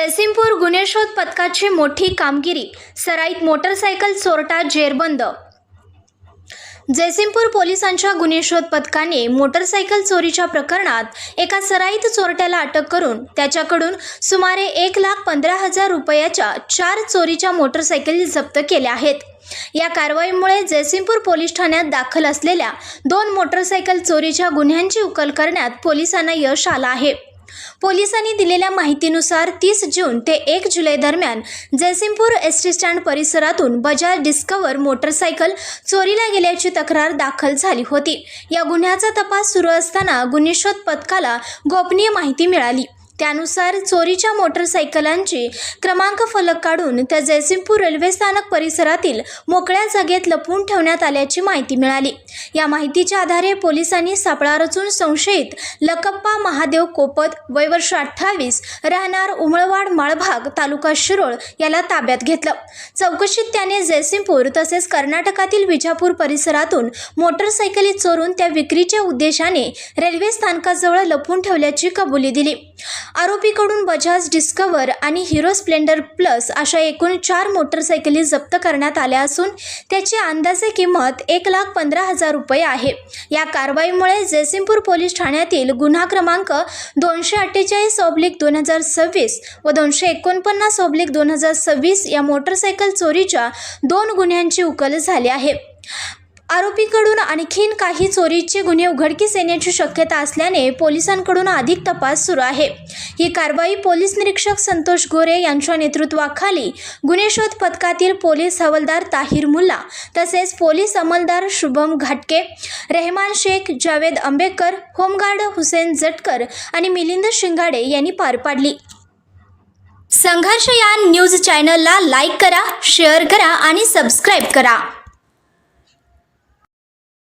जयसिंगपूर गुन्हे शोध पथकाची मोठी कामगिरी, सराईत मोटरसायकल चोरटा जेरबंद। जयसिंगपूर पोलिसांच्या गुन्हे शोध पथकाने मोटरसायकल चोरीच्या प्रकरणात एका सराईत चोरट्याला अटक करून त्याच्याकडून सुमारे 1,15,000 रुपयाच्या 4 चोरीच्या मोटरसायकली जप्त केल्या आहेत। या कारवाईमुळे जयसिंगपूर पोलीस ठाण्यात दाखल असलेल्या 2 मोटरसायकल चोरीच्या गुन्ह्यांची उकल करण्यात पोलिसांना यश आलं आहे। पोलिसांनी दिलेल्या माहितीनुसार 30 जून ते 1 जुलै दरम्यान जयसिंगपूर एसटी स्टँड परिसरातून बजाज डिस्कवर मोटरसायकल चोरीला गेल्याची तक्रार दाखल झाली होती। या गुन्ह्याचा तपास सुरू असताना गुन्हे शोध पथकाला गोपनीय माहिती मिळाली। त्यानुसार चोरीच्या मोटरसायकलांची क्रमांक फलक काढून त्या जयसिंगपूर रेल्वे स्थानक परिसरातील मोकळ्या जागेत लपवून ठेवण्यात आल्याची माहिती मिळाली। या माहितीच्या आधारे पोलिसांनी सापळा रचून संशयित लकप्पा महादेव कोपत, वय वर्ष 28, राहणार उमळवाड माळभाग, तालुका शिरोळ याला ताब्यात घेतलं। चौकशीत त्याने जयसिंगपूर तसेच कर्नाटकातील विजापूर परिसरातून मोटरसायकली चोरून त्या विक्रीच्या उद्देशाने रेल्वे स्थानकाजवळ लपवून ठेवल्याची कबुली दिली। आरोपीकडून बजाज डिस्कवर आणि हिरो स्प्लेंडर प्लस अशा एकूण 4 मोटरसायकली जप्त करण्यात आल्या असून त्याची अंदाजे किंमत 1,15,000 रुपये आहे। या कारवाईमुळे जयसिंगपूर पोलीस ठाण्यातील गुन्हा क्रमांक 248/2026 व 249/2026 या मोटरसायकल चोरीच्या 2 गुन्ह्यांची उकल झाली आहे। आरोपीकडून आणखीन काही चोरीचे गुन्हे उघडकीस येण्याची शक्यता असल्याने पोलिसांकडून अधिक तपास सुरू आहे। ही कारवाई पोलीस निरीक्षक संतोष गोरे यांच्या नेतृत्वाखाली गुन्हे शोध पथकातील पोलीस हवालदार ताहिर मुल्ला तसेच पोलीस अंमलदार शुभम घाटके, रेहमान शेख, जावेद आंबेकर, होमगार्ड हुसेन जटकर आणि मिलिंद शिंगाडे यांनी पार पाडली। संघर्ष या न्यूज चॅनलला लाईक करा, शेअर करा आणि सबस्क्राईब करा।